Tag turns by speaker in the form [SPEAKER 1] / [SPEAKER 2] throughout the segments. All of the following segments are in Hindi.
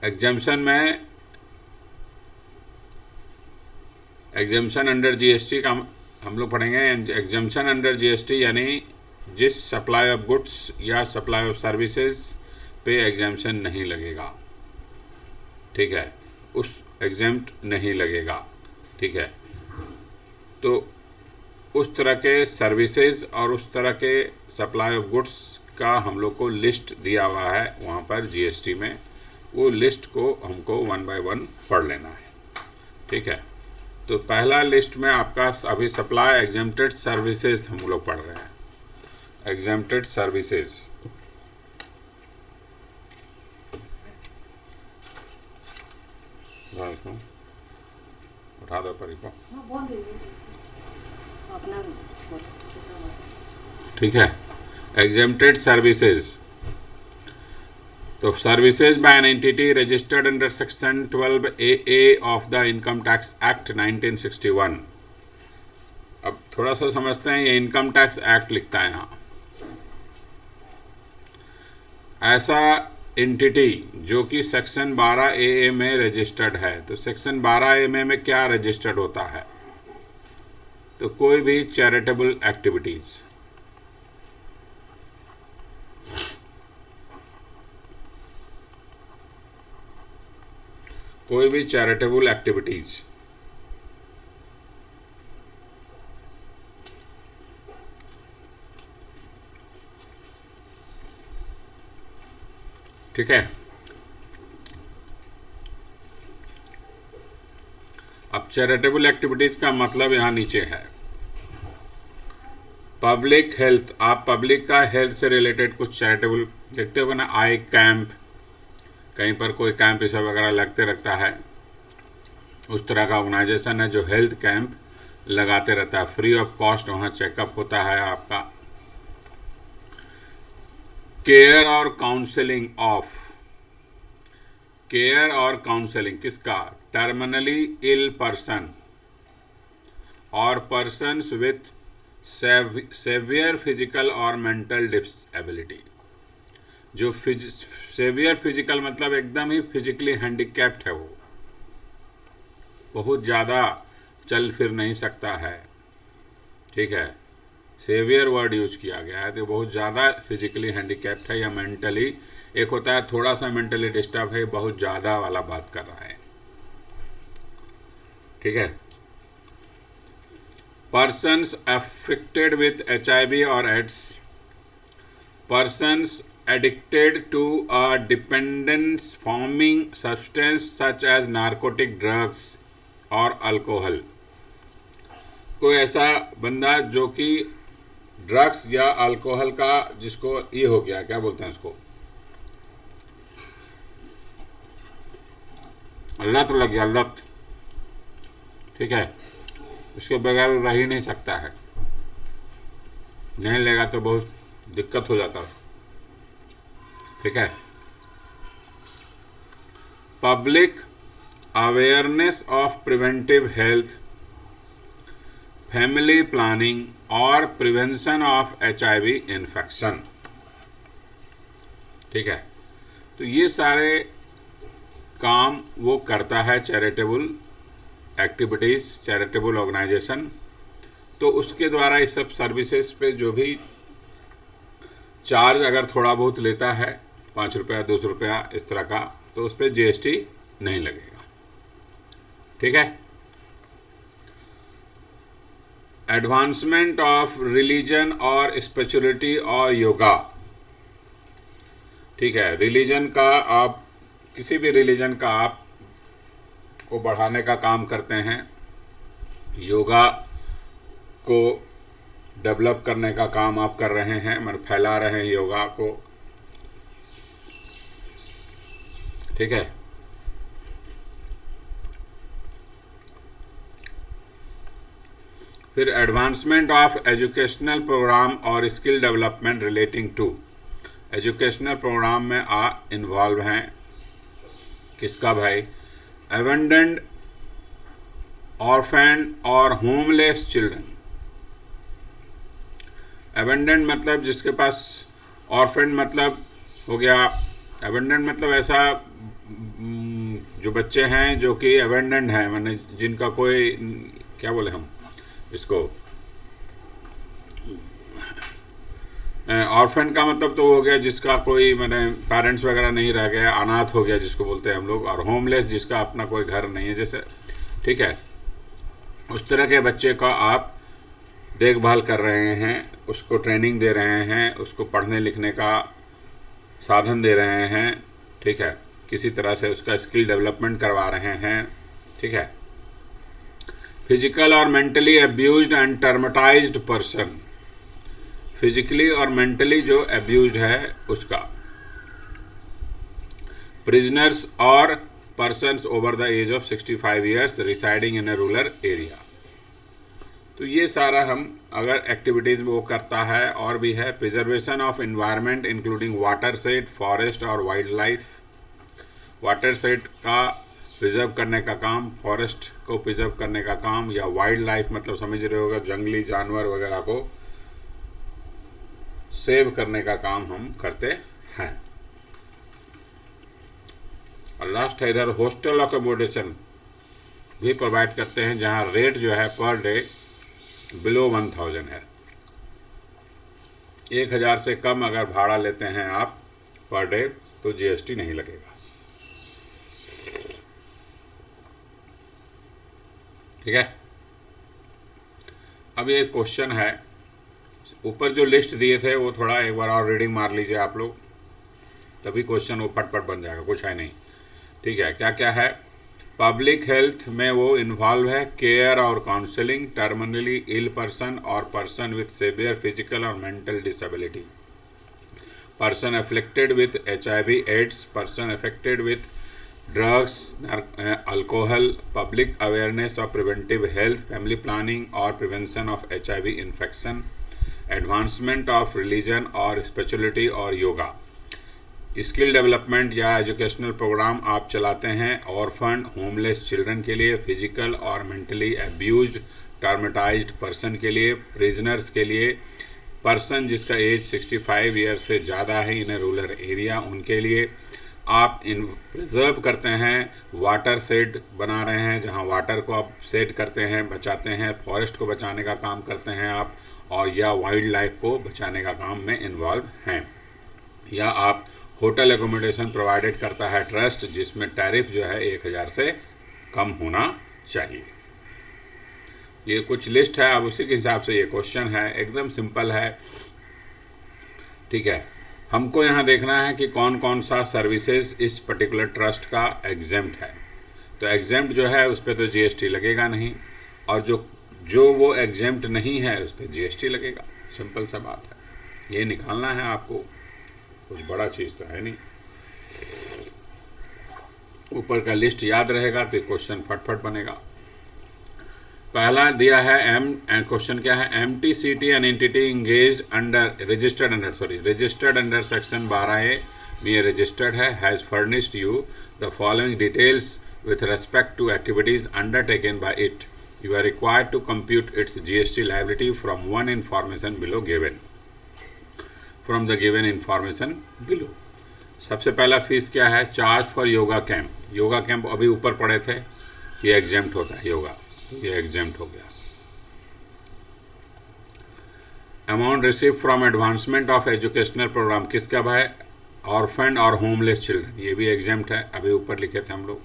[SPEAKER 1] एग्जाम्शन में एग्जाम्शन अंडर जीएसटी का हम लोग पढ़ेंगे। एग्जाम्शन अंडर जीएसटी यानी जिस सप्लाई ऑफ गुड्स या सप्लाई ऑफ सर्विसेज पे एग्जाम्शन नहीं लगेगा, ठीक है, उस एग्जेम्प्ट नहीं लगेगा, ठीक है। तो उस तरह के सर्विसेज और उस तरह के सप्लाई ऑफ गुड्स का हम लोग को लिस्ट दिया हुआ है वहाँ पर जीएसटी में। वो लिस्ट को हमको 1 बाय 1 पढ़ लेना है, ठीक है। तो पहला लिस्ट में आपका अभी सप्लाई एग्जेम्प्टेड सर्विसेज हम लोग पढ़ रहे हैं। एग्जेम्प्टेड सर्विसेज, उठा दो परी को, ठीक है। एग्जेम्प्टेड सर्विसेज, तो services by an entity registered under section 12AA of the income tax act 1961। अब थोड़ा सा समझते हैं, ये इनकम टैक्स एक्ट लिखता है यहाँ। ऐसा एंटिटी जो कि सेक्शन 12AA में रजिस्टर्ड है, तो सेक्शन 12AA में क्या रजिस्टर्ड होता है? तो कोई भी चैरिटेबल एक्टिविटीज, कोई भी चैरिटेबल एक्टिविटीज, ठीक है। अब चैरिटेबल एक्टिविटीज का मतलब यहाँ नीचे है। पब्लिक हेल्थ, आप पब्लिक का हेल्थ से रिलेटेड कुछ चैरिटेबल देखते हो ना, आई कैंप, कहीं पर कोई कैंप ऐसा वगैरह लगते रहता है, उस तरह का ऑर्गेनाइजेशन है जो हेल्थ कैंप लगाते रहता है, फ्री ऑफ कॉस्ट वहाँ चेकअप होता है आपका। केयर और काउंसलिंग ऑफ, केयर और काउंसलिंग किसका? टर्मिनली इल पर्सन और पर्सन्स विथ सेवियर फिजिकल और मेंटल डिसेबिलिटी। जो सेवियर फिजिकल मतलब एकदम ही फिजिकली हैंडीकैप्ड है, वो बहुत ज़्यादा चल फिर नहीं सकता है, ठीक है। सेवियर वर्ड यूज किया गया है, तो बहुत ज़्यादा फिजिकली हैंडीकैप्ड है या मेंटली, एक होता है थोड़ा सा मेंटली डिस्टर्ब है, बहुत ज़्यादा वाला बात कर रहा है, ठीक है। पर्सन्स अफेक्टेड विथ HIV और ads, persons addicted to a dependence forming substance such as narcotic drugs और अल्कोहल। कोई ऐसा बंदा जो कि ड्रग्स या अल्कोहल का, जिसको ये हो गया, क्या बोलते हैं उसको, लत लग गया, लत, ठीक है, उसके बगैर रह ही नहीं सकता है, नहीं लेगा तो बहुत दिक्कत हो जाता है, ठीक है। Public awareness of preventive health, family planning और प्रिवेंशन ऑफ HIV इन्फेक्शन, ठीक है। तो ये सारे काम वो करता है चैरिटेबल एक्टिविटीज़, चैरिटेबल ऑर्गेनाइजेशन। तो उसके द्वारा इस सब सर्विसेज पे जो भी चार्ज अगर थोड़ा बहुत लेता है, 5 रुपया 2 रुपया इस तरह का, तो उस पर GST नहीं लगेगा, ठीक है। एडवांसमेंट ऑफ रिलीजन और स्पिरिचुअलिटी और योगा, ठीक है। रिलीजन का, आप किसी भी रिलीजन का आप को बढ़ाने का काम करते हैं, योगा को डेवलप करने का काम आप कर रहे हैं, मतलब फैला रहे हैं योगा को, ठीक है। फिर एडवांसमेंट ऑफ एजुकेशनल प्रोग्राम और skill development relating to, educational programme में इन्वॉल्व हैं किसका भाई? अबेंडन्ड, ऑर्फन और होमलेस चिल्ड्रन। अबेंडन्ड मतलब जिसके पास, ऑर्फन मतलब हो गया, अबेंडन्ड मतलब ऐसा जो बच्चे हैं जो कि अबेंडेंड हैं, मैंने जिनका कोई, क्या बोले हम इसको, ऑर्फन का मतलब तो हो गया जिसका कोई मैंने पेरेंट्स वगैरह नहीं रह गया, अनाथ हो गया जिसको बोलते हैं हम लोग, और होमलेस जिसका अपना कोई घर नहीं है जैसे, ठीक है, उस तरह के बच्चे का आप देखभाल कर रहे हैं, उसको ट्रेनिंग दे रहे हैं, उसको पढ़ने लिखने का साधन दे रहे हैं, ठीक है, किसी तरह से उसका स्किल डेवलपमेंट करवा रहे हैं, ठीक है। फिजिकल और mentally abused and traumatised person, physically और मेंटली जो अब्यूज्ड है उसका, प्रिजनर्स और persons over the age of 65 years residing in a rural area. तो ये सारा हम अगर एक्टिविटीज़ में वो करता है, और भी है preservation of environment including water set, forest और वाइल्ड लाइफ। वाटर सेट का प्रिजर्व करने का काम, फॉरेस्ट को प्रिजर्व करने का काम, या वाइल्ड लाइफ मतलब समझ रहे होगा जंगली जानवर वगैरह को सेव करने का काम हम करते हैं। और लास्ट है इधर हॉस्टल अकोमोडेशन भी प्रोवाइड करते हैं, जहां रेट जो है पर डे बिलो 1000 है। 1000 से कम अगर भाड़ा लेते हैं आप पर डे तो जीएसटी नहीं लगेगा, ठीक है। अब ये क्वेश्चन है, ऊपर जो लिस्ट दिए थे वो थोड़ा एक बार और रीडिंग मार लीजिए आप लोग, तभी क्वेश्चन वो फटफट बन जाएगा, कुछ है नहीं, ठीक है। क्या क्या है, पब्लिक हेल्थ में वो इन्वॉल्व है, केयर और काउंसलिंग, टर्मिनली इल पर्सन और पर्सन विथ सेवियर फिजिकल और mental disability, person affected with HIV AIDS, person affected with drugs, alcohol, public awareness of preventive health, family planning और prevention of HIV infection, advancement of religion और स्पिरिचुअलिटी और योगा, स्किल डेवलपमेंट या एजुकेशनल प्रोग्राम आप चलाते हैं ऑर्फन होमलेस चिल्ड्रन के लिए, फिजिकल और मेंटली अब्यूज्ड ट्रॉमेटाइज्ड पर्सन के लिए, प्रिजनर्स के लिए, पर्सन जिसका एज 65 ईयर से ज़्यादा है इन रूरल एरिया उनके लिए आप इन प्रिजर्व करते हैं, वाटर सेट बना रहे हैं जहां वाटर को आप सेट करते हैं, बचाते हैं, फॉरेस्ट को बचाने का काम करते हैं आप, और या वाइल्ड लाइफ को बचाने का काम में इन्वॉल्व हैं, या आप होटल एकोमोडेशन प्रोवाइडेड करता है ट्रस्ट जिसमें टैरिफ जो है 1000 से कम होना चाहिए। ये कुछ लिस्ट है, अब उसी के हिसाब से ये क्वेश्चन है, एकदम सिंपल है, ठीक है। हमको यहाँ देखना है कि कौन कौन सा सर्विसेज इस पर्टिकुलर ट्रस्ट का एग्जेम्प्ट है। तो एग्जेम्प्ट जो है उस पर तो जीएसटी लगेगा नहीं, और जो वो एग्जेम्प्ट नहीं है उस पर जीएसटी लगेगा, सिंपल सा बात है। ये निकालना है आपको, कुछ बड़ा चीज़ तो है नहीं। ऊपर का लिस्ट याद रहेगा तो क्वेश्चन फटफट बनेगा। पहला दिया है क्वेश्चन क्या है, MTCT an entity engage under registered under section 12A में रजिस्टर्ड है, has furnished you the following details with respect to activities undertaken by it. You are required to compute its GST liability from one information below given. From the given information below. सबसे पहला फीस क्या है, charge for yoga camp. Yoga camp अभी ऊपर पड़े थे, ये एग्जेम्प्ट होता है योगा, ये एग्जेम्प्ट हो गया। Amount receive from advancement of educational programme किसका है, ऑर्फन और होमलेस चिल्ड्रन, ये भी एग्जेम्प्ट है, अभी ऊपर लिखे थे हम लोग।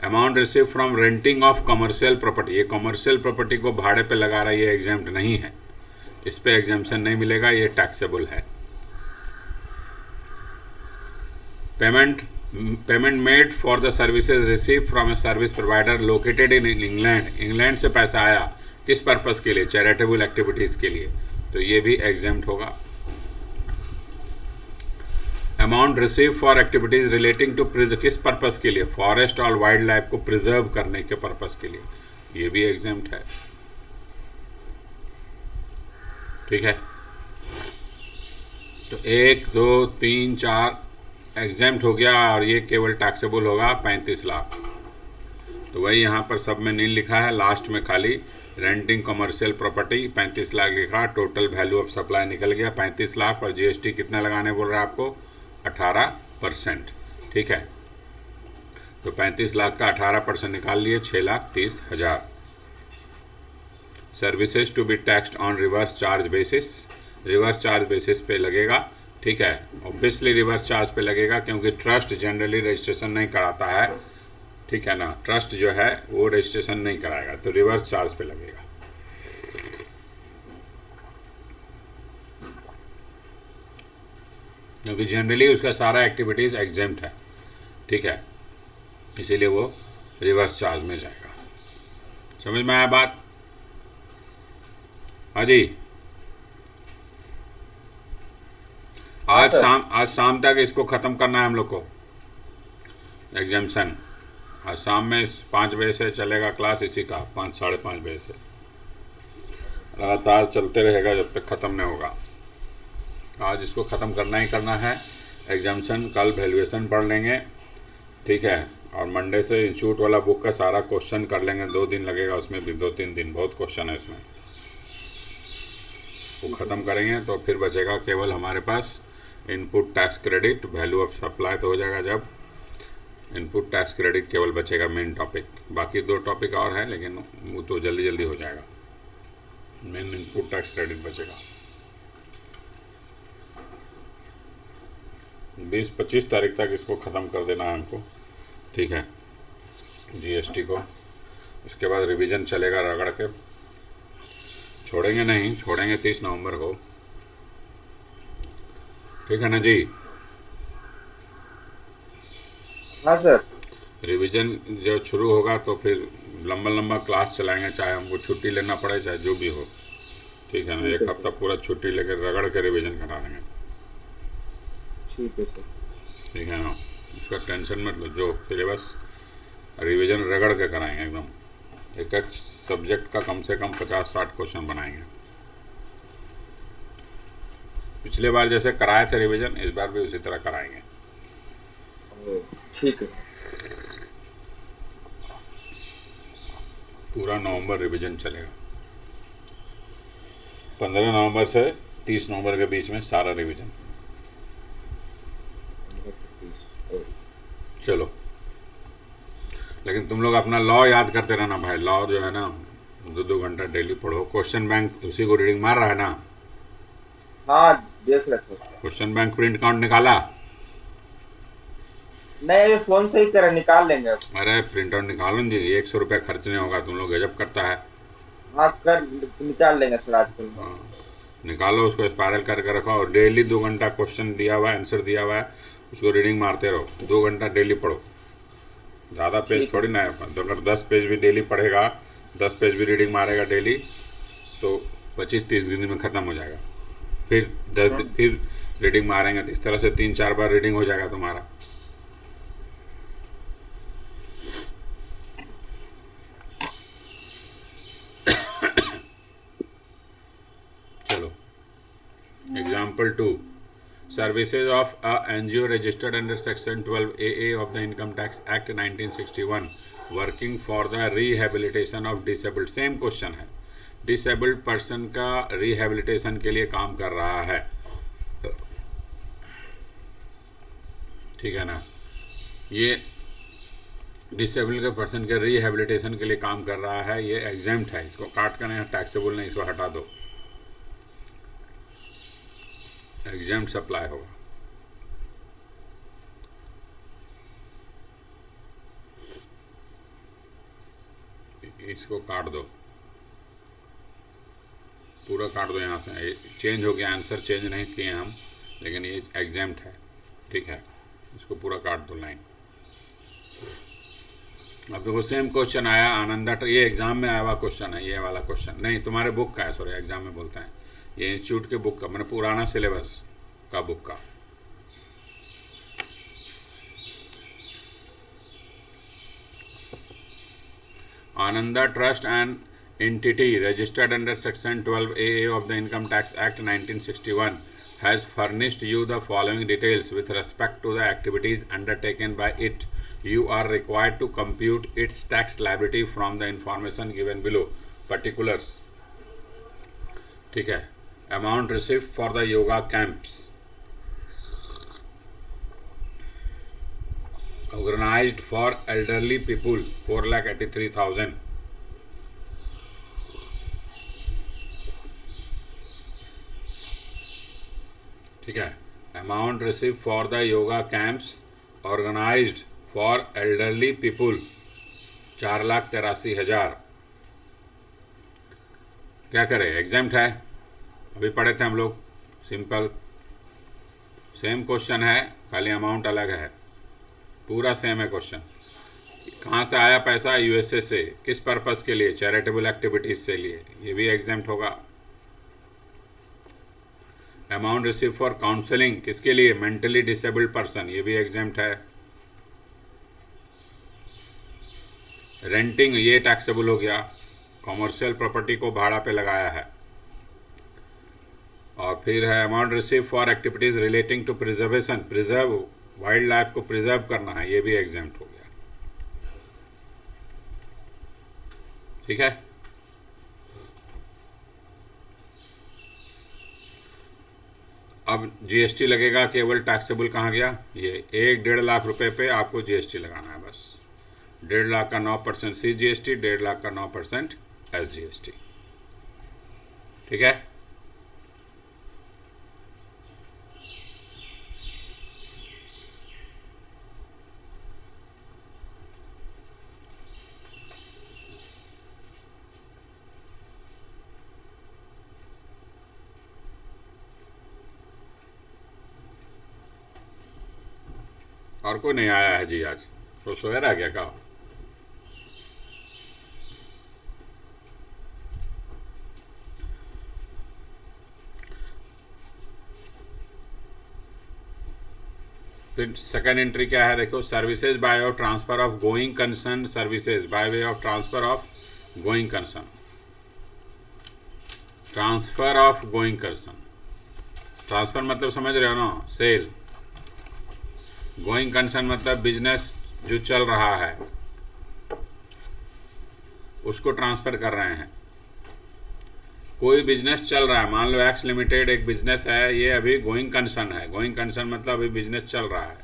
[SPEAKER 1] Amount receive from renting of commercial property, ये कमर्शियल प्रॉपर्टी को भाड़े पे लगा रहा है, ये एग्जेम्प्ट नहीं है, इस पे एग्जेम्पशन नहीं मिलेगा, ये टैक्सेबल है। Payment made for the services receive from a service provider located in England, England से पैसा आया किस पर्पज़ के लिए, चैरिटेबल एक्टिविटीज़ के लिए, तो ये भी एग्जेम्प्ट होगा। Amount receive for activities relating to किस पर्पज़ के लिए, फॉरेस्ट और वाइल्ड लाइफ को प्रिजर्व करने के पर्पज़ के लिए, ये भी एग्जेम्प्ट है, ठीक है। तो 1 2 3 4 एग्जेम्प्ट हो गया, और ये केवल टैक्सेबल होगा 35 लाख। तो वही यहाँ पर सब में नहीं लिखा है, लास्ट में खाली रेंटिंग कमर्शियल प्रॉपर्टी 35 लाख लिखा, टोटल वैल्यू ऑफ सप्लाई निकल गया 35 लाख, और जीएसटी कितना लगाने बोल रहा है आपको, 18%। ठीक है। तो 35 लाख का 18% निकाल लिए, 6,30,000। Services to be taxed on reverse charge basis, reverse charge basis पे लगेगा, ठीक है। ऑब्वियसली रिवर्स चार्ज पे लगेगा क्योंकि ट्रस्ट जनरली रजिस्ट्रेशन नहीं कराता है, ठीक है ना। ट्रस्ट जो है वो रजिस्ट्रेशन नहीं कराएगा, तो रिवर्स चार्ज पे लगेगा। क्योंकि जनरली उसका सारा एक्टिविटीज़ एग्जेम्प्ट है, ठीक है, इसीलिए वो रिवर्स चार्ज में जाएगा। समझ में आया बात? हाँ जी। आज शाम तक इसको ख़त्म करना है हम लोग को, एग्जाम्शन। आज शाम में 5 बजे से चलेगा क्लास इसी का, 5 साढ़े 5 बजे से लगातार चलते रहेगा जब तक ख़त्म नहीं होगा। आज इसको ख़त्म करना ही करना है। एग्जाम्शन, कल वैल्यूएशन पढ़ लेंगे, ठीक है। और मंडे से इंस्टीट्यूट वाला बुक का सारा क्वेश्चन कर लेंगे, 2 दिन लगेगा उसमें भी, 2-3 दिन, बहुत क्वेश्चन है इसमें। वो ख़त्म करेंगे तो फिर बचेगा केवल हमारे पास input tax credit, value of supply तो हो जाएगा जब, इनपुट टैक्स क्रेडिट केवल बचेगा मेन टॉपिक। बाकी 2 टॉपिक और हैं लेकिन वो तो जल्दी जल्दी हो जाएगा। मेन इनपुट टैक्स क्रेडिट बचेगा। 20-25 तारीख तक इसको ख़त्म कर देना है हमको, ठीक है, जीएसटी को। इसके बाद रिवीजन चलेगा रगड़ के, छोड़ेंगे नहीं, छोड़ेंगे 30 नवंबर को, ठीक है ना जी।
[SPEAKER 2] हाँ सर।
[SPEAKER 1] रिवीजन जब शुरू होगा तो फिर लंबा लंबा क्लास चलाएंगे, चाहे हमको छुट्टी लेना पड़े, चाहे जो भी हो, ठीक है ना। 1 हफ्ता पूरा छुट्टी लेकर रगड़ के रिवीजन करा देंगे,
[SPEAKER 2] ठीक है सर।
[SPEAKER 1] ठीक है ना। उसका टेंशन मत लो, जो सिलेबस रिवीजन रगड़ के कराएंगे एकदम। एक एक सब्जेक्ट का कम से कम 50-60 क्वेश्चन बनाएंगे। पिछले बार जैसे कराए थे रिवीजन, इस बार भी उसी तरह कराएंगे,
[SPEAKER 2] ठीक है।
[SPEAKER 1] पूरा नवंबर रिवीजन चलेगा। 15 नवंबर से 30 नवंबर के बीच में सारा रिवीजन। चलो, लेकिन तुम लोग अपना लॉ याद करते रहना भाई। लॉ जो है ना 2-2 घंटा डेली पढ़ो। क्वेश्चन बैंक उसी को रीडिंग मार रहा है ना?
[SPEAKER 2] हाँ देख रहे थे।
[SPEAKER 1] क्वेश्चन बैंक प्रिंट काउंट निकाला?
[SPEAKER 2] नहीं, फोन से ही तरह निकाल लेंगे।
[SPEAKER 1] अरे प्रिंट आउट निकालो जी, 100 रुपया खर्च नहीं होगा। तुम लोग गजब करता है।
[SPEAKER 2] हाँ कर निकाल लेंगे सर आज कल।
[SPEAKER 1] हाँ, निकालो, उसको स्पायरल करके रखो और डेली 2 घंटा क्वेश्चन दिया हुआ है, आंसर दिया हुआ है, उसको रीडिंग मारते रहो। 2 घंटा डेली पढ़ो, ज़्यादा पेज थोड़ी ना है। तो अगर 10 पेज भी डेली पढ़ेगा, 10 पेज भी रीडिंग मारेगा डेली, तो 25-30 दिन में ख़त्म हो जाएगा। फिर 10 दिन फिर रीडिंग मारेंगे, तो इस तरह से 3-4 बार रीडिंग हो जाएगा तुम्हारा। चलो, example 2। Services of a NGO registered under Section 12AA of the Income Tax Act 1961 working for the rehabilitation of disabled। Same question है, डिसेबल्ड पर्सन का रिहेबिलिटेशन के लिए काम कर रहा है, ठीक है ना। ये डिसेबल्ड के पर्सन के रिहेबिलिटेशन के लिए काम कर रहा है, ये एग्जेम्प्ट है। इसको काट कर नहीं, टैक्सेबल नहीं, इसको हटा दो, एग्जेम्प्ट सप्लाई होगा। इसको काट दो, पूरा काट दो यहाँ से। चेंज हो गया, आंसर चेंज नहीं किए हम, लेकिन ये एग्जेम्प्ट है, ठीक है। इसको पूरा काट दो लाइन। अब देखो सेम क्वेश्चन आया आनंदा, ये एग्जाम में आया हुआ क्वेश्चन है, ये वाला क्वेश्चन नहीं, तुम्हारे बुक का है, सॉरी एग्जाम में बोलते हैं, ये इंस्टीट्यूट के बुक का, मैंने पुराना सिलेबस का बुक का। Ananda Trust and entity registered under Section 12AA of the Income Tax Act 1961 has furnished you the following details with respect to the activities undertaken by it. You are required to compute its tax liability from the information given below. Particulars, ठीक है। Amount received for the yoga camps, organised for elderly people 4,83,000। ठीक है। Amount receive for the yoga camps organised for elderly people 4,83,000। क्या करें, एग्जाम्ट है, अभी पढ़े थे हम लोग, सिंपल सेम क्वेश्चन है, खाली अमाउंट अलग है, पूरा सेम है क्वेश्चन। कहाँ से आया पैसा? यूएसए से। किस पर्पस के लिए? चैरिटेबल एक्टिविटीज से लिए, ये भी एग्जाम्ट होगा। अमाउंट रिसीव फॉर काउंसलिंग किसके लिए? मेंटली डिसेबल्ड पर्सन, ये भी एग्जाम्ट है। रेंटिंग ये टैक्सेबल हो गया, कॉमर्शियल प्रॉपर्टी को भाड़ा पे लगाया है। और फिर है amount receive for activities relating to preservation, preserve wildlife को प्रिजर्व करना है, ये भी एग्जाम्ट हो गया। ठीक है। अब जीएसटी लगेगा केवल, टैक्सेबल कहाँ गया? ये 1-1.5 लाख रुपए पे आपको जीएसटी लगाना है बस। 1.5 लाख का 9% CGST, 1.5 लाख का 9% SGST। ठीक है। और कोई नहीं आया है जी आज? तो सोया रह गया का? फिर सेकेंड एंट्री क्या है देखो, services by of transfer of going concern, services by way of transfer of going concern, transfer of going concern. Transfer मतलब समझ रहे हो ना, सेल। गोइंग कंसर्न मतलब बिजनेस जो चल रहा है उसको ट्रांसफर कर रहे हैं। कोई बिजनेस चल रहा है, मान लो एक्स लिमिटेड एक बिजनेस है, ये अभी गोइंग कंसर्न है। गोइंग कंसर्न मतलब अभी बिजनेस चल रहा है,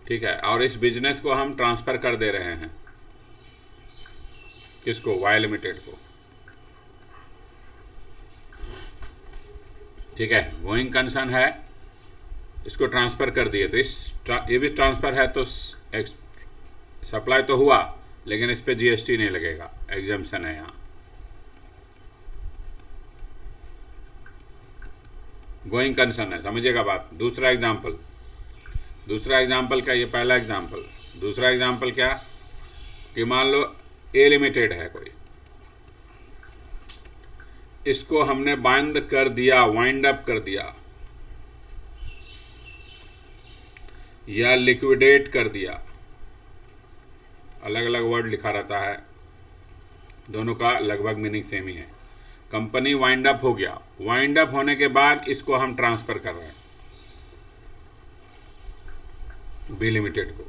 [SPEAKER 1] ठीक है। और इस बिजनेस को हम ट्रांसफर कर दे रहे हैं, किसको? वाई लिमिटेड को। ठीक है, गोइंग कंसर्न है, इसको ट्रांसफर कर दिए, तो ये भी ट्रांसफर है, तो सप्लाई तो हुआ, लेकिन इस पे जीएसटी नहीं लगेगा, एग्जम्पशन है यहाँ। गोइंग कंसर्न है, समझिएगा बात। दूसरा एग्जाम्पल क्या? ये पहला एग्जाम्पल। दूसरा एग्जाम्पल क्या कि मान लो ए लिमिटेड है कोई, इसको हमने बाइंड कर दिया, वाइंड अप कर दिया या लिक्विडेट कर दिया, अलग अलग वर्ड लिखा रहता है, दोनों का लगभग मीनिंग सेम ही है। कंपनी वाइंड अप हो गया, वाइंड अप होने के बाद इसको हम ट्रांसफर कर रहे हैं बी लिमिटेड को।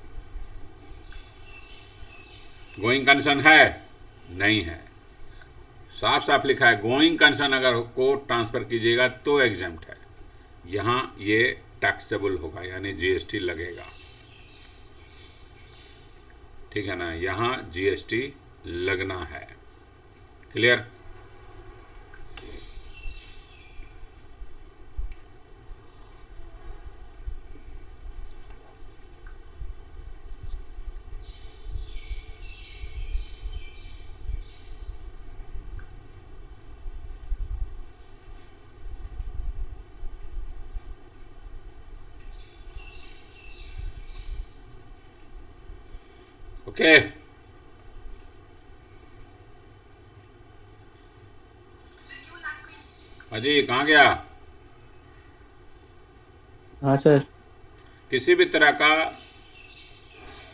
[SPEAKER 1] गोइंग कंसर्न है? नहीं है, साफ साफ लिखा है गोइंग कंसर्न अगर को ट्रांसफर कीजिएगा तो एग्जेम्प्ट है। यहाँ ये टैक्सेबल होगा, यानी जीएसटी लगेगा, ठीक है ना, यहाँ जीएसटी लगना है। क्लियर? ओके। अजी कहाँ गया?
[SPEAKER 3] हाँ सर।
[SPEAKER 1] किसी भी तरह का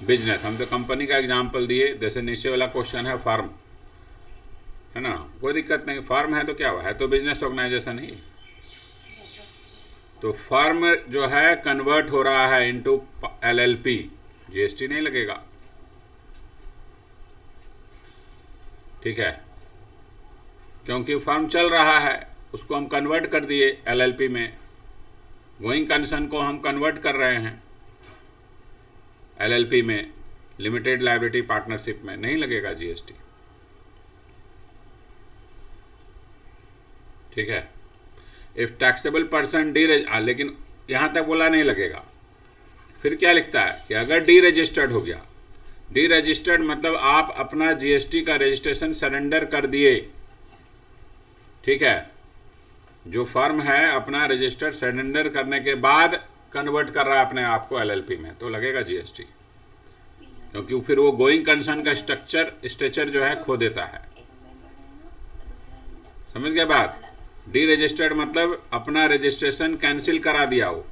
[SPEAKER 1] बिजनेस, हम तो कंपनी का एग्जांपल दिए, जैसे नीचे वाला क्वेश्चन है फर्म, है ना, कोई दिक्कत नहीं, फर्म है तो क्या हुआ, है तो बिजनेस ऑर्गेनाइजेशन ही। तो फर्म जो है कन्वर्ट हो रहा है इनटू एलएलपी, जीएसटी नहीं लगेगा, ठीक है, क्योंकि फर्म चल रहा है, उसको हम कन्वर्ट कर दिए एलएलपी में। गोइंग कंसर्न को हम कन्वर्ट कर रहे हैं, LLP में, लिमिटेड लायबिलिटी पार्टनरशिप में नहीं लगेगा GST। ठीक है। इफ टैक्सेबल पर्सन लेकिन यहाँ तक बोला नहीं लगेगा। फिर क्या लिखता है कि अगर डी रजिस्टर्ड हो गया, डी रजिस्टर्ड मतलब आप अपना GST का रजिस्ट्रेशन सरेंडर कर दिए। ठीक है, जो फर्म है अपना रजिस्टर सरेंडर करने के बाद कन्वर्ट कर रहा है अपने आप को LLP में, तो लगेगा GST, क्योंकि फिर वो गोइंग कंसर्न का स्ट्रक्चर जो है खो देता है। समझ गए बात? डी रजिस्टर्ड मतलब अपना रजिस्ट्रेशन कैंसिल करा दिया हो।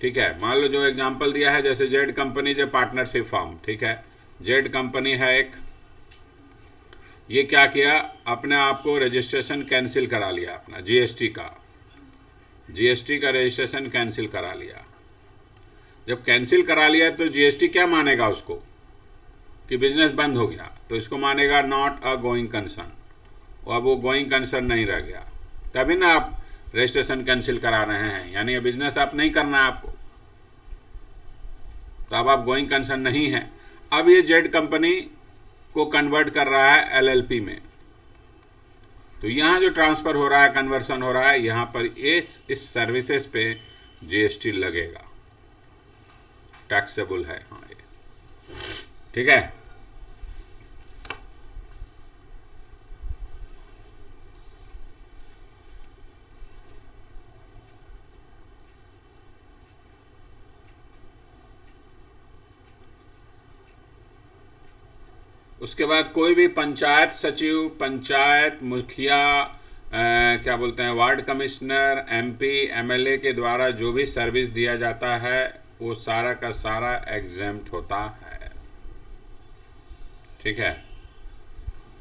[SPEAKER 1] ठीक है, मान लो जो एग्जांपल दिया है, जैसे जेड कंपनी जो पार्टनरशिप फर्म, ठीक है, जेड कंपनी है एक, ये क्या किया, अपने आप को रजिस्ट्रेशन कैंसिल करा लिया, अपना GST का रजिस्ट्रेशन कैंसिल करा लिया। जब कैंसिल करा लिया तो GST क्या मानेगा उसको कि बिजनेस बंद हो गया, तो इसको मानेगा नॉट अ गोइंग कंसर्न, अब वो गोइंग कंसर्न नहीं रह गया, तभी ना आप रजिस्ट्रेशन कैंसिल करा रहे हैं, यानी ये बिजनेस आप नहीं करना है आपको, तो अब आप गोइंग कंसर्न नहीं है। अब ये जेड कंपनी को कन्वर्ट कर रहा है LLP में, तो यहाँ जो ट्रांसफ़र हो रहा है, कन्वर्सन हो रहा है, यहाँ पर इस सर्विसेज पे GST लगेगा, टैक्सेबल है। हाँ, ये ठीक है। उसके बाद कोई भी पंचायत सचिव, पंचायत मुखिया, क्या बोलते हैं, वार्ड कमिश्नर, MP, MLA के द्वारा जो भी सर्विस दिया जाता है वो सारा का सारा एग्जेम्प्ट होता है। ठीक है,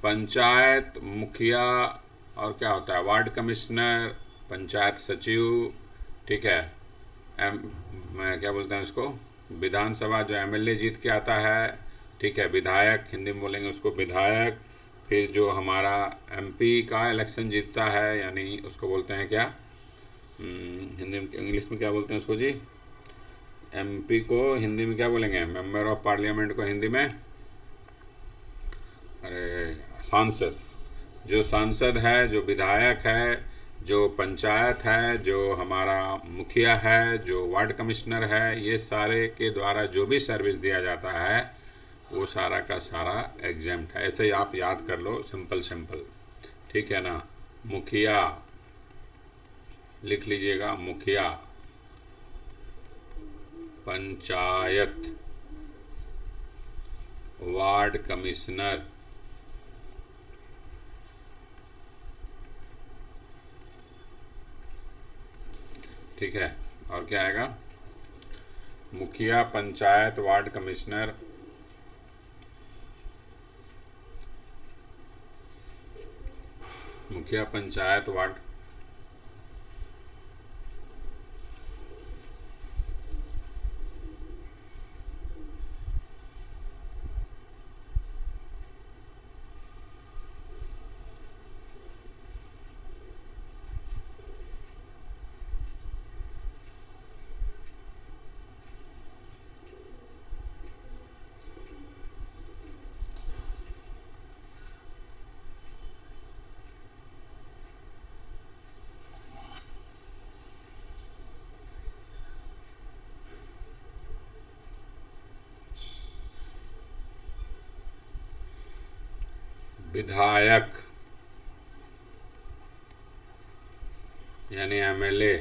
[SPEAKER 1] पंचायत मुखिया और क्या होता है, वार्ड कमिश्नर, पंचायत सचिव, ठीक है, क्या बोलते हैं उसको, विधानसभा जो MLA जीत के आता है, ठीक है, विधायक, हिंदी में बोलेंगे उसको विधायक, फिर जो हमारा MP का इलेक्शन जीतता है, यानी उसको बोलते हैं क्या, हिंदी में, इंग्लिश में क्या बोलते हैं उसको जी, MP को हिंदी में क्या बोलेंगे, मेंबर ऑफ पार्लियामेंट को हिंदी में, अरे सांसद, जो सांसद है, जो विधायक है, जो पंचायत है, जो हमारा मुखिया है, जो वार्ड कमिश्नर है, ये सारे के द्वारा जो भी सर्विस दिया जाता है वो सारा का सारा एग्जेम्प्ट है। ऐसे ही आप याद कर लो, सिंपल, ठीक है ना। मुखिया लिख लीजिएगा, मुखिया, पंचायत, वार्ड कमिश्नर, ठीक है, और क्या आएगा, मुखिया, पंचायत, वार्ड कमिश्नर, मुखिया, पंचायत, वार्ड, विधायक यानी MLA,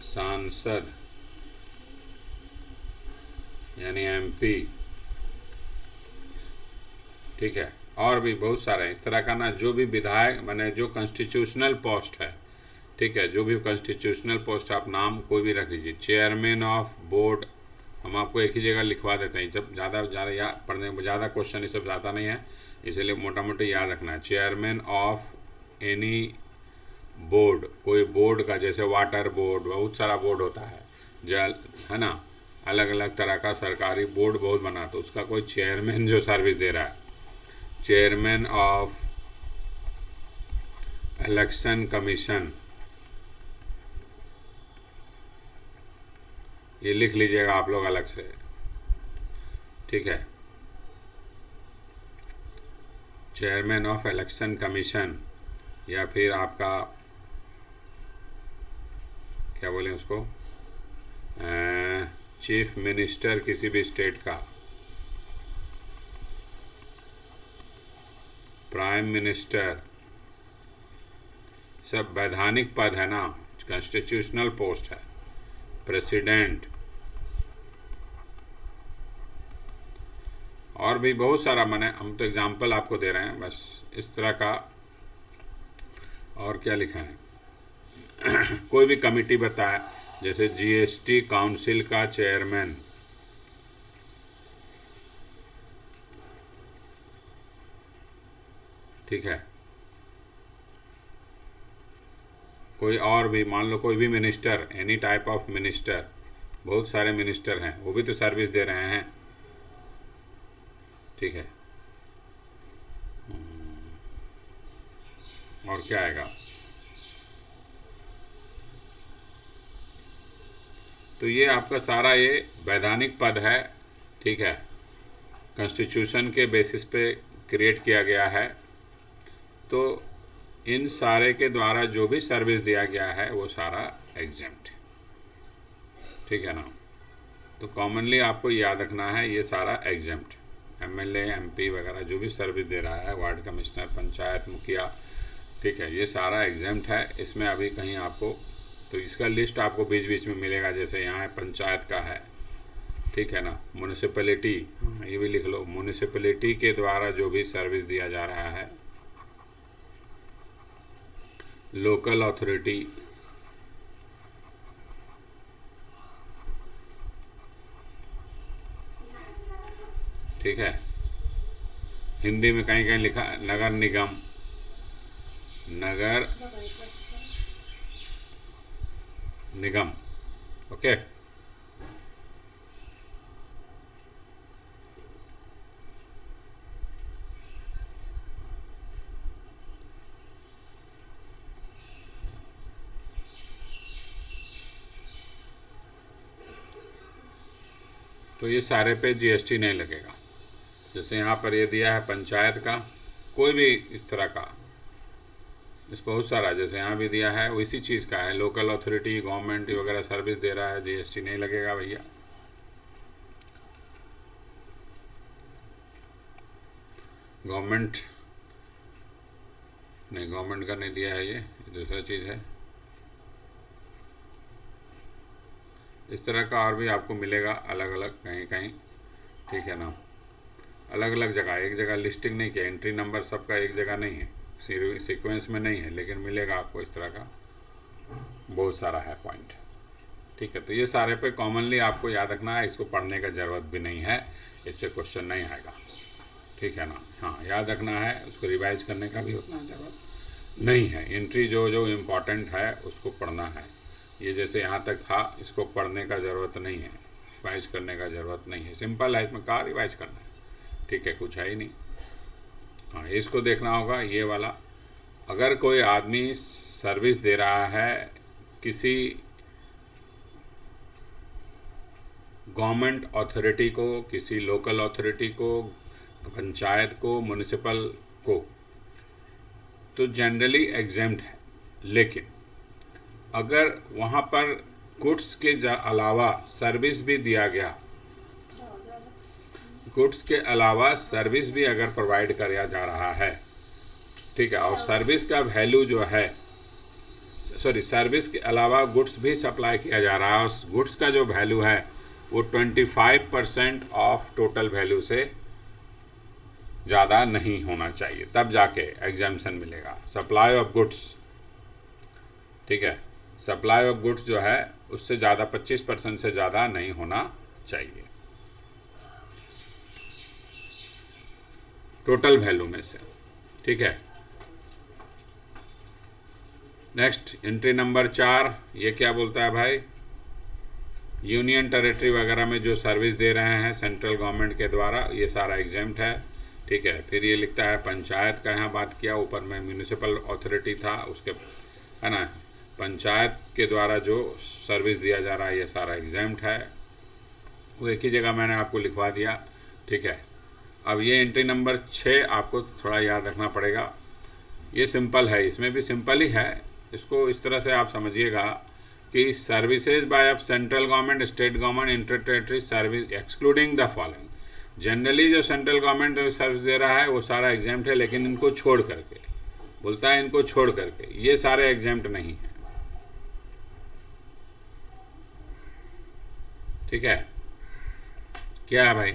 [SPEAKER 1] सांसद यानी MP, ठीक है, और भी बहुत सारे इस तरह का ना, जो भी विधायक माने जो कॉन्स्टिट्यूशनल पोस्ट है, ठीक है, जो भी कॉन्स्टिट्यूशनल पोस्ट आप नाम कोई भी रख लीजिए, चेयरमैन ऑफ बोर्ड, हम आपको एक ही जगह लिखवा देते हैं, जब ज़्यादा याद पढ़ने में ज़्यादा क्वेश्चन ये सब आता नहीं है, इसलिए मोटा मोटी याद रखना है। चेयरमैन ऑफ एनी बोर्ड, कोई बोर्ड का, जैसे वाटर बोर्ड, बहुत सारा बोर्ड होता है, जल है ना, अलग अलग तरह का सरकारी बोर्ड बहुत बना, तो उसका कोई चेयरमैन जो सर्विस दे रहा है, चेयरमैन ऑफ इलेक्शन कमीशन, ये लिख लीजिएगा आप लोग अलग से, ठीक है। चेयरमैन ऑफ इलेक्शन कमीशन, या फिर आपका क्या बोलें उसको, चीफ मिनिस्टर किसी भी स्टेट का, प्राइम मिनिस्टर, सब वैधानिक पद है ना, कॉन्स्टिट्यूशनल पोस्ट है। प्रेसिडेंट, और भी बहुत सारा, मैंने हम तो एग्जाम्पल आपको दे रहे हैं बस इस तरह का। और क्या लिखा है कोई भी कमिटी बताए, जैसे जीएसटी काउंसिल का चेयरमैन, ठीक है। कोई और भी, मान लो कोई भी minister, any type of minister, बहुत सारे मिनिस्टर हैं, वो भी तो सर्विस दे रहे हैं, ठीक है। और क्या आएगा, तो ये आपका सारा ये वैधानिक पद है, ठीक है। कॉन्स्टिट्यूशन के बेसिस पे क्रिएट किया गया है, तो इन सारे के द्वारा जो भी सर्विस दिया गया है वो सारा एग्जेम्प्ट है, ठीक है ना। तो कॉमनली आपको याद रखना है ये सारा एग्जेम्प्ट, एमएलए एमपी वगैरह जो भी सर्विस दे रहा है, वार्ड कमिश्नर, पंचायत मुखिया, ठीक है, ये सारा एग्जेम्प्ट है। इसमें अभी कहीं आपको, तो इसका लिस्ट आपको बीच बीच में मिलेगा, जैसे यहाँ पंचायत का है, ठीक है ना। म्यूनिसिपैलिटी, ये भी लिख लो, म्यूनिसिपैलिटी के द्वारा जो भी सर्विस दिया जा रहा है। लोकल अथॉरिटी, ठीक है। हिंदी में कहीं कहीं लिखा नगर निगम, नगर निगम, ओके। तो ये सारे पे जीएसटी नहीं लगेगा। जैसे यहाँ पर ये दिया है पंचायत का, कोई भी इस तरह का, इस बहुत सारा, जैसे यहाँ भी दिया है उसी चीज़ का है, लोकल अथॉरिटी, गवर्नमेंट वगैरह सर्विस दे रहा है, जीएसटी नहीं लगेगा भैया। गवर्नमेंट नहीं, गवर्नमेंट का नहीं दिया है, ये दूसरा चीज़ है। इस तरह का और भी आपको मिलेगा अलग अलग कहीं कहीं, ठीक है ना। अलग अलग जगह, एक जगह लिस्टिंग नहीं किया, एंट्री नंबर सबका एक जगह नहीं है, सीक्वेंस में नहीं है, लेकिन मिलेगा आपको इस तरह का बहुत सारा है पॉइंट, ठीक है। तो ये सारे पे कॉमनली आपको याद रखना है, इसको पढ़ने का ज़रूरत भी नहीं है, इससे क्वेश्चन नहीं आएगा, ठीक है ना। हाँ, याद रखना है, उसको रिवाइज करने का भी उतना ज़रूरत नहीं है। एंट्री जो जो इम्पॉर्टेंट है उसको पढ़ना है। ये जैसे यहाँ तक था, इसको पढ़ने का ज़रूरत नहीं है, रिवाइज करने का ज़रूरत नहीं है, सिंपल है, इसमें कहाँ रिवाइज करना है, ठीक है, कुछ है ही नहीं। हाँ, इसको देखना होगा, ये वाला, अगर कोई आदमी सर्विस दे रहा है किसी गवर्नमेंट अथॉरिटी को, किसी लोकल अथॉरिटी को, पंचायत को, म्यूनिसिपल को, तो जनरली एग्जेम्प्ट है। लेकिन अगर वहाँ पर गुड्स के अलावा सर्विस भी दिया गया, गुड्स के अलावा सर्विस भी अगर प्रोवाइड किया जा रहा है, ठीक है, और सर्विस का वैल्यू जो है, सॉरी, सर्विस के अलावा गुड्स भी सप्लाई किया जा रहा है, उस गुड्स का जो वैल्यू है वो 25% ऑफ टोटल वैल्यू से ज़्यादा नहीं होना चाहिए, तब जाके एग्जाम्पशन मिलेगा। सप्लाई ऑफ गुड्स, ठीक है, सप्लाई ऑफ गुड्स जो है उससे ज़्यादा 25% से ज़्यादा नहीं होना चाहिए टोटल वैल्यू में से, ठीक है। नेक्स्ट एंट्री नंबर 4, ये क्या बोलता है भाई, यूनियन टेरिटरी वगैरह में जो सर्विस दे रहे हैं सेंट्रल गवर्नमेंट के द्वारा, ये सारा एग्जेम्प्ट है, ठीक है। फिर ये लिखता है पंचायत का, यहाँ बात किया, ऊपर में म्यूनिसिपल अथॉरिटी था उसके, है ना, पंचायत के द्वारा जो सर्विस दिया जा रहा है ये सारा एग्जाम्प्ट है, वो एक ही जगह मैंने आपको लिखवा दिया। ठीक है, अब ये एंट्री नंबर 6 आपको थोड़ा याद रखना पड़ेगा। ये सिंपल है, इसमें भी सिंपल ही है। इसको इस तरह से आप समझिएगा कि services by of central government, state government, inter territory service excluding the following. Generally जो सेंट्रल गवर्नमेंट सर्विस दे रहा है वो सारा एग्जाम्प्ट है, लेकिन इनको छोड़ करके बोलता है, इनको छोड़ करके ये सारे एग्जाम्प्ट नहीं है। ठीक है, क्या है भाई?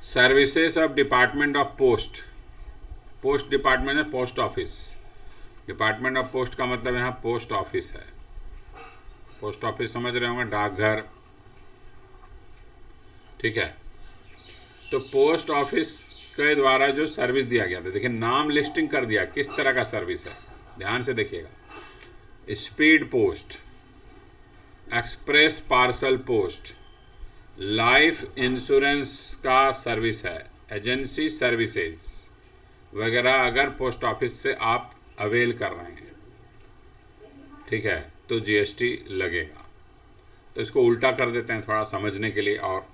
[SPEAKER 1] Services of department of post. Post department है post office. Department of post का मतलब यहाँ पोस्ट ऑफिस है। पोस्ट ऑफिस समझ रहे होंगे, डाकघर। ठीक है, तो पोस्ट ऑफिस के द्वारा जो सर्विस दिया गया था, देखिए नाम लिस्टिंग कर दिया किस तरह का सर्विस है, ध्यान से देखिएगा। Speed post, express parcel post, life insurance का सर्विस है, एजेंसी सर्विसेज वगैरह अगर पोस्ट ऑफिस से आप अवेल कर रहे हैं, ठीक है, तो जीएसटी लगेगा। तो इसको उल्टा कर देते हैं थोड़ा समझने के लिए। और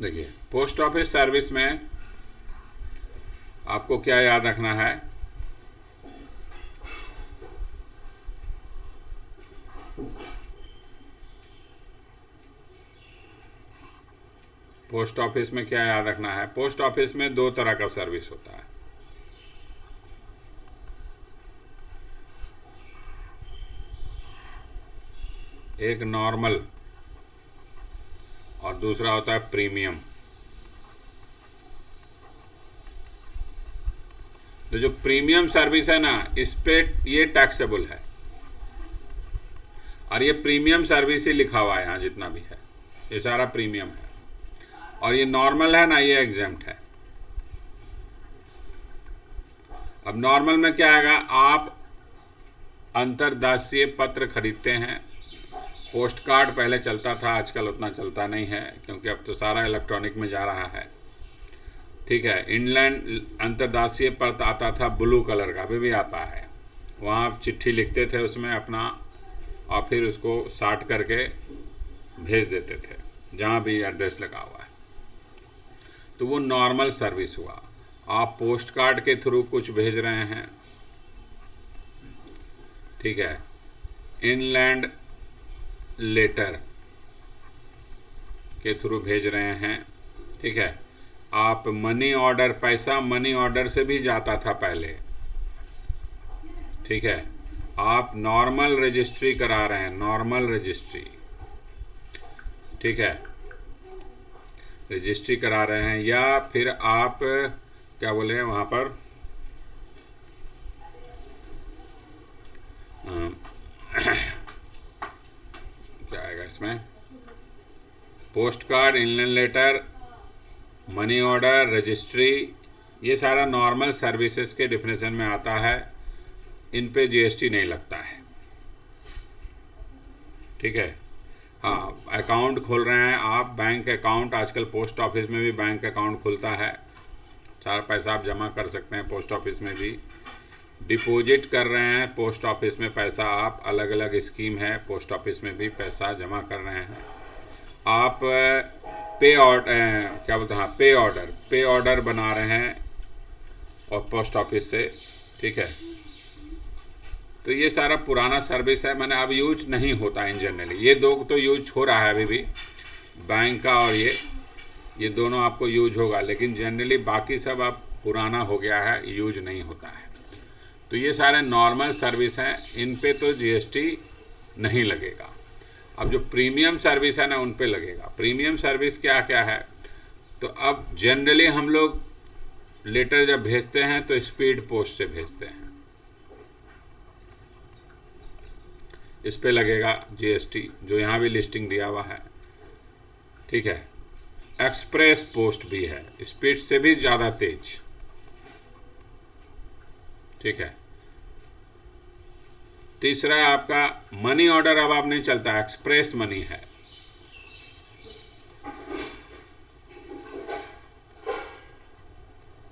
[SPEAKER 1] देखिए, पोस्ट ऑफिस सर्विस में आपको क्या याद रखना है? पोस्ट ऑफिस में क्या याद रखना है? पोस्ट ऑफिस में 2 तरह का सर्विस होता है। एक नॉर्मल और दूसरा होता है प्रीमियम। तो जो प्रीमियम सर्विस है ना, इस पे ये टैक्सेबल है, और ये प्रीमियम सर्विस ही लिखा हुआ है यहाँ जितना भी है, ये सारा प्रीमियम है। और ये नॉर्मल है ना, ये एग्जेम्प्ट है। अब नॉर्मल में क्या आएगा? आप अंतरदासीय पत्र खरीदते हैं। पोस्ट कार्ड पहले चलता था, आजकल उतना चलता नहीं है, क्योंकि अब तो सारा इलेक्ट्रॉनिक में जा रहा है। ठीक है, इनलैंड अंतरदासीय पत्र आता था ब्लू कलर का, अभी भी आता है। वहाँ आप चिट्ठी लिखते थे उसमें अपना, और फिर उसको साट करके भेज देते थे जहाँ भी एड्रेस लगा हुआ है। तो वो नॉर्मल सर्विस हुआ। आप पोस्ट कार्ड के थ्रू कुछ भेज रहे हैं, ठीक है, इनलैंड लेटर के थ्रू भेज रहे हैं, ठीक है। आप मनी ऑर्डर, पैसा मनी ऑर्डर से भी जाता था पहले, ठीक है। आप नॉर्मल रजिस्ट्री करा रहे हैं, नॉर्मल रजिस्ट्री, ठीक है, रजिस्ट्री करा रहे हैं, या फिर आप क्या बोले हैं वहाँ पर, क्या आएगा इसमें, post card, inland letter, money order, registry, ये सारा नॉर्मल सर्विसेज के डिफिनेशन में आता है। इन पे जीएसटी नहीं लगता है, ठीक है। हाँ, अकाउंट खोल रहे हैं आप, बैंक अकाउंट, आजकल पोस्ट ऑफिस में भी बैंक अकाउंट खुलता है, सारा पैसा आप जमा कर सकते हैं पोस्ट ऑफिस में भी। डिपॉजिट कर रहे हैं पोस्ट ऑफिस में पैसा आप, अलग अलग स्कीम है, पोस्ट ऑफिस में भी पैसा जमा कर रहे हैं आप। पे ऑर्डर, क्या बोलते हैं, हाँ, पे ऑर्डर बना रहे हैं और पोस्ट ऑफिस से, ठीक है। तो ये सारा पुराना सर्विस है, मैंने अब यूज नहीं होता इन जनरली। ये दो तो यूज हो रहा है अभी भी, बैंक का और ये दोनों आपको यूज होगा, लेकिन जनरली बाकी सब अब पुराना हो गया है, यूज नहीं होता है। तो ये सारे नॉर्मल सर्विस हैं, इन पे तो जीएसटी नहीं लगेगा। अब जो प्रीमियम सर्विस है ना, उन पे लगेगा। प्रीमियम सर्विस क्या क्या है? तो अब जनरली हम लोग लेटर जब भेजते हैं तो स्पीड पोस्ट से भेजते हैं, इस पे लगेगा जीएसटी, जो यहाँ भी लिस्टिंग दिया हुआ है, ठीक है। एक्सप्रेस पोस्ट भी है, स्पीड से भी ज़्यादा तेज, ठीक है। तीसरा है आपका मनी ऑर्डर, अब आप नहीं चलता, एक्सप्रेस मनी है।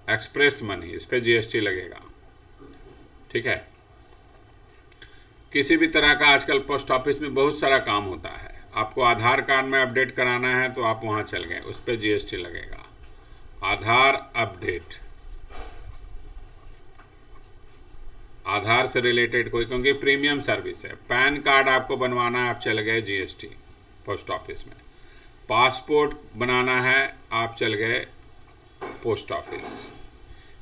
[SPEAKER 1] एक्सप्रेस मनी, इस पे जीएसटी लगेगा। ठीक है। किसी भी तरह का आजकल पोस्ट ऑफिस में बहुत सारा काम होता है, आपको आधार कार्ड में अपडेट कराना है तो आप वहाँ चल गए, उस पर जीएसटी लगेगा। आधार अपडेट, आधार से रिलेटेड कोई, क्योंकि प्रीमियम सर्विस है। पैन कार्ड आपको बनवाना है, आप चल गए जीएसटी पोस्ट ऑफिस में। पासपोर्ट बनाना है, आप चल गए पोस्ट ऑफिस।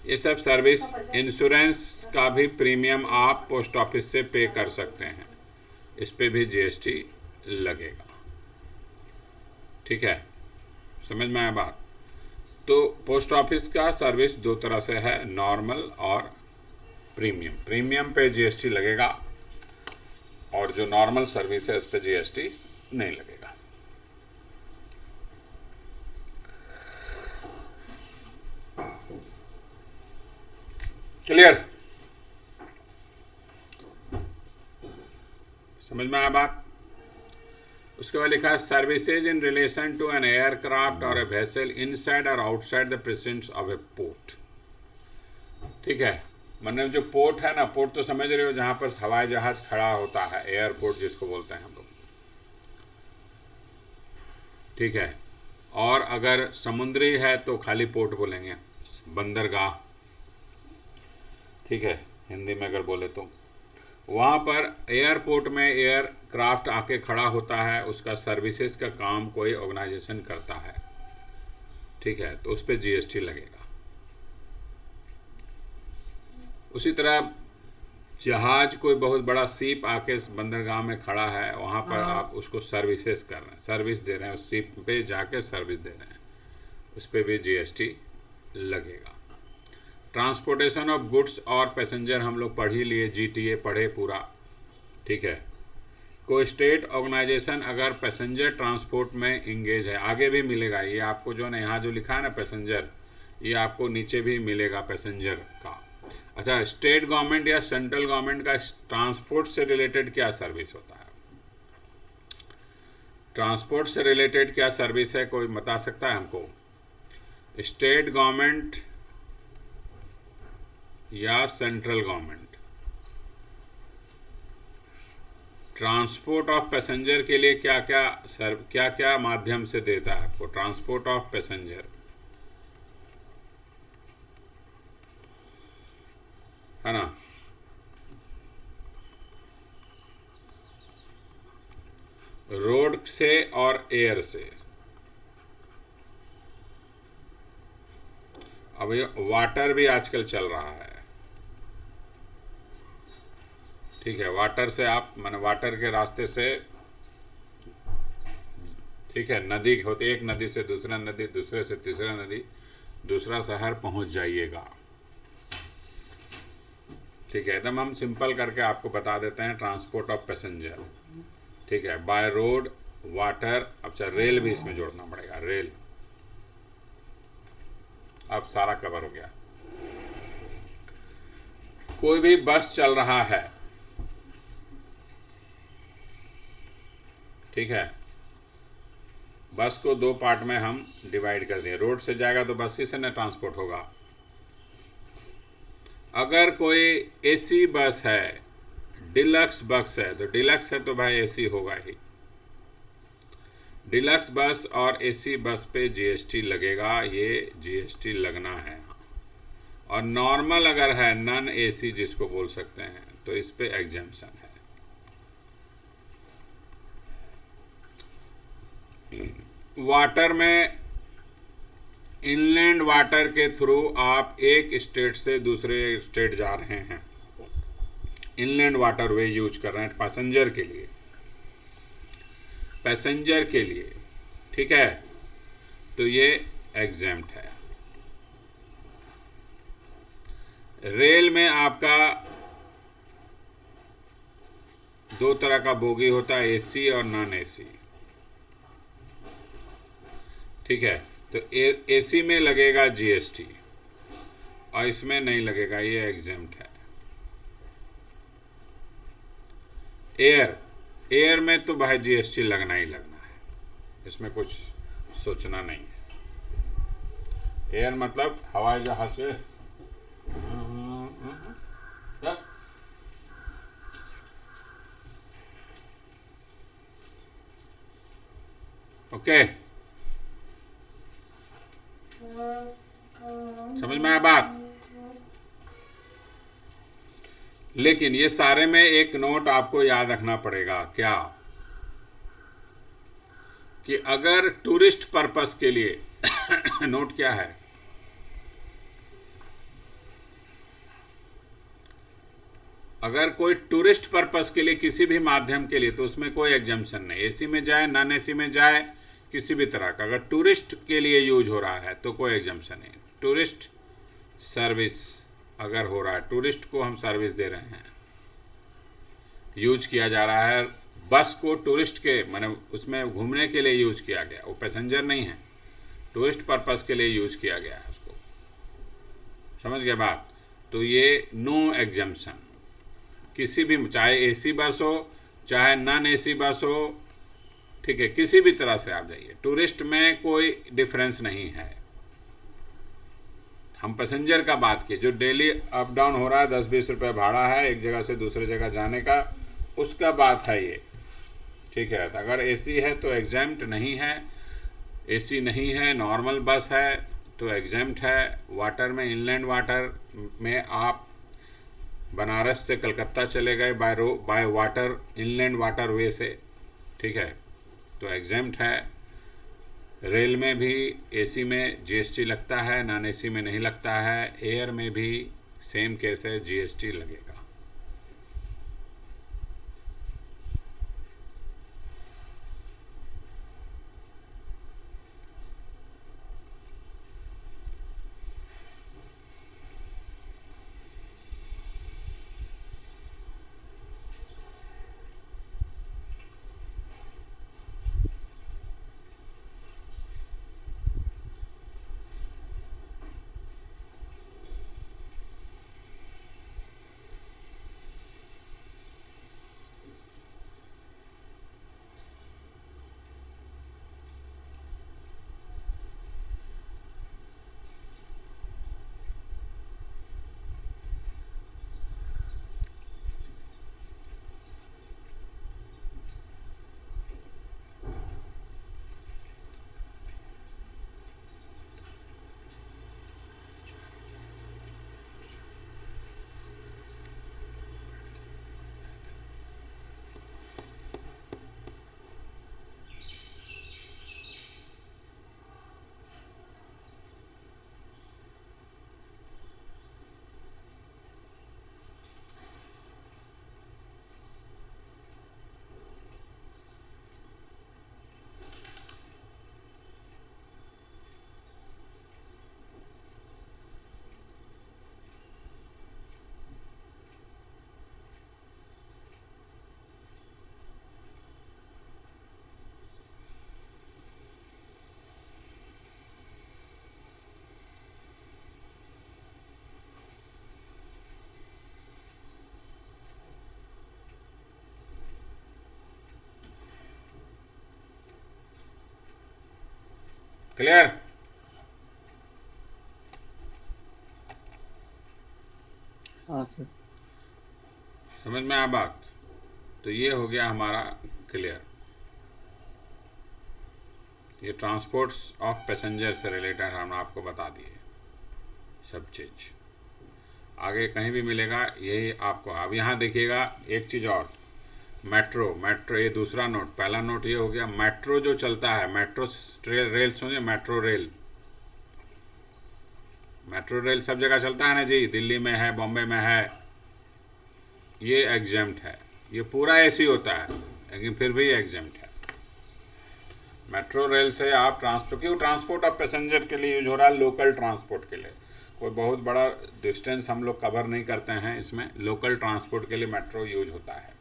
[SPEAKER 1] ये सब सर्विस, इंश्योरेंस का भी प्रीमियम आप पोस्ट ऑफिस से पे कर सकते हैं, इस पे भी जीएसटी लगेगा। ठीक है, समझ में आया बात? तो पोस्ट ऑफिस का सर्विस दो तरह से है, नॉर्मल और प्रीमियम। प्रीमियम पे जीएसटी लगेगा और जो नॉर्मल सर्विस है उस पे जीएसटी नहीं लगेगा। क्लियर? समझ में आया बात? उसके बाद लिखा है services in relation to an aircraft और ए वेसल इनसाइड और outside the presence of a port. ठीक है, मतलब जो पोर्ट है ना, पोर्ट तो समझ रहे हो जहां पर हवाई जहाज खड़ा होता है, एयरपोर्ट जिसको बोलते हैं हम लोग। ठीक है, और अगर समुद्री है तो खाली पोर्ट बोलेंगे, बंदरगाह। ठीक है, हिंदी में अगर बोले तो वहाँ पर एयरपोर्ट में एयरक्राफ्ट आके खड़ा होता है, उसका सर्विसेज का काम कोई ऑर्गेनाइजेशन करता है। ठीक है, तो उस पर जीएसटी लगेगा। उसी तरह जहाज, कोई बहुत बड़ा शिप आके बंदरगाह में खड़ा है, वहाँ पर आप उसको सर्विसेज कर रहे हैं, सर्विस दे रहे हैं, उस शिप पे जाके सर्विस दे रहे हैं, उस पर भी जीएसटी लगेगा। ट्रांसपोर्टेशन ऑफ गुड्स और पैसेंजर हम लोग पढ़ ही लिए, जीटीए पढ़े पूरा। ठीक है, कोई स्टेट ऑर्गेनाइजेशन अगर पैसेंजर ट्रांसपोर्ट में इंगेज है, आगे भी मिलेगा ये आपको, जो ना यहाँ जो लिखा है ना पैसेंजर, ये आपको नीचे भी मिलेगा पैसेंजर का। अच्छा, स्टेट गवर्नमेंट या सेंट्रल गवर्नमेंट का ट्रांसपोर्ट से रिलेटेड क्या सर्विस होता है? ट्रांसपोर्ट से रिलेटेड क्या सर्विस है, कोई बता सकता है हमको? स्टेट गवर्नमेंट या central government transport of passenger के लिए क्या क्या माध्यम से देता है आपको? ट्रांसपोर्ट ऑफ पैसेंजर है ना, रोड से और एयर से। अब ये वाटर भी आजकल चल रहा है। ठीक है, वाटर से आप माने वाटर के रास्ते से, ठीक है, नदी होती, एक नदी से दूसरा नदी, दूसरे से तीसरा नदी, दूसरा शहर पहुंच जाइएगा। ठीक है, एकदम हम सिंपल करके आपको बता देते हैं, ट्रांसपोर्ट ऑफ पैसेंजर। ठीक है, बाय रोड, वाटर, अच्छा रेल भी इसमें जोड़ना पड़ेगा, रेल। अब सारा कवर हो गया। कोई भी बस चल रहा है, ठीक है, बस को दो पार्ट में हम डिवाइड कर दिए। रोड से जाएगा तो बस ही से न ट्रांसपोर्ट होगा। अगर कोई एसी बस है, डिलक्स बस है, तो डिलक्स है तो भाई एसी होगा ही। डिलक्स बस और एसी बस पे जीएसटी लगेगा, ये जीएसटी लगना है। और नॉर्मल अगर है, नॉन एसी जिसको बोल सकते हैं, तो इस पे एग्जेम्पशन है। वाटर में, इनलैंड वाटर के थ्रू आप एक स्टेट से दूसरे स्टेट जा रहे हैं, इनलैंड वाटर वे यूज कर रहे हैं पैसेंजर के लिए, पैसेंजर के लिए। ठीक है, तो ये एग्जेम्प्ट है। रेल में आपका दो तरह का बोगी होता है, एसी और नॉन एसी। ठीक है, तो एसी में लगेगा जीएसटी और इसमें नहीं लगेगा, ये एग्जेम्प्ट है। एयर, एयर में तो भाई जीएसटी लगना ही लगना है, इसमें कुछ सोचना नहीं है। एयर मतलब हवाई जहाज से ओके, समझ में आया बात। लेकिन ये सारे में एक नोट आपको याद रखना पड़ेगा, क्या कि अगर टूरिस्ट पर्पस के लिए नोट क्या है, अगर कोई टूरिस्ट पर्पस के लिए किसी भी माध्यम के लिए, तो उसमें कोई एग्जम्पशन नहीं, एसी में जाए नॉन एसी में जाए किसी भी तरह का, अगर टूरिस्ट के लिए यूज हो रहा है तो कोई एग्जम्पशन नहीं। टूरिस्ट सर्विस अगर हो रहा है, टूरिस्ट को हम सर्विस दे रहे हैं, यूज किया जा रहा है, बस को टूरिस्ट के माने उसमें घूमने के लिए यूज किया गया, वो पैसेंजर नहीं है, टूरिस्ट पर्पस के लिए यूज किया गया है उसको, समझ गए बात। तो ये नो एग्जम्पशन, किसी भी, चाहे एसी बस हो चाहे नॉन एसी बस हो, ठीक है, किसी भी तरह से आप जाइए, टूरिस्ट में कोई डिफरेंस नहीं है। हम पैसेंजर का बात किए, जो डेली अप डाउन हो रहा है, 10-20 रुपये भाड़ा है एक जगह से दूसरे जगह जाने का, उसका बात है ये, ठीक है। तो अगर एसी है तो एग्जैम्प्ट नहीं है, एसी नहीं है, नॉर्मल बस है तो एग्जैम्प्ट है। वाटर में, इनलैंड वाटर में आप बनारस से कलकत्ता चले गए by water, inland water way से, ठीक है, तो एग्जैम्प्ट है। रेल में भी, एसी में जीएसटी लगता है, नॉन एसी में नहीं लगता है। एयर में भी सेम केस है, जीएसटी लगेगा। क्लियर?
[SPEAKER 3] हाँ सर।
[SPEAKER 1] समझ में आया बात? तो ये हो गया हमारा क्लियर। ये ट्रांसपोर्ट्स ऑफ पैसेंजर से रिलेटेड हम आपको बता दिए सब चीज़। आगे कहीं भी मिलेगा यही आपको। अब यहाँ देखिएगा एक चीज़ और, मेट्रो। मेट्रो, ये दूसरा नोट। पहला नोट ये हो गया, मेट्रो जो चलता है, मेट्रो रेल सुनिए, मेट्रो रेल। मेट्रो रेल सब जगह चलता है ना जी, दिल्ली में है, बॉम्बे में है, ये एग्जम्प्ट है। ये पूरा एसी होता है लेकिन फिर भी एग्जम्प्ट है। मेट्रो रेल से आप ट्रांसपोर्ट ऑफ पैसेंजर के लिए यूज हो रहा है, लोकल ट्रांसपोर्ट के लिए। कोई बहुत बड़ा डिस्टेंस हम लोग कवर नहीं करते हैं इसमें, लोकल ट्रांसपोर्ट के लिए मेट्रो यूज होता है।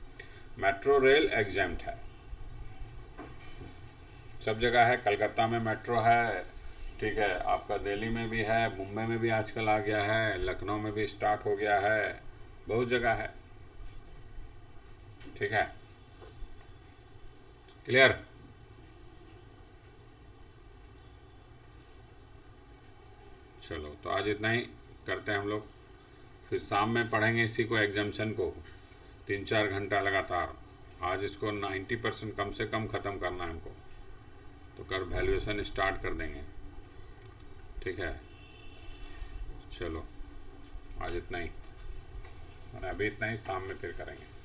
[SPEAKER 1] मेट्रो रेल एग्जम्प्ट है, सब जगह है। कलकत्ता में मेट्रो है, ठीक है, आपका दिल्ली में भी है, मुंबई में भी आजकल आ गया है, लखनऊ में भी स्टार्ट हो गया है, बहुत जगह है, ठीक है। क्लियर? चलो, तो आज इतना ही करते हैं हम लोग, फिर शाम में पढ़ेंगे इसी को, एग्जाम्शन को 3-4 घंटा लगातार। आज इसको 90% कम से कम ख़त्म करना है हमको, तो कल वैल्यूएशन स्टार्ट कर देंगे। ठीक है, चलो आज इतना ही, और अभी इतना ही, शाम में फिर करेंगे।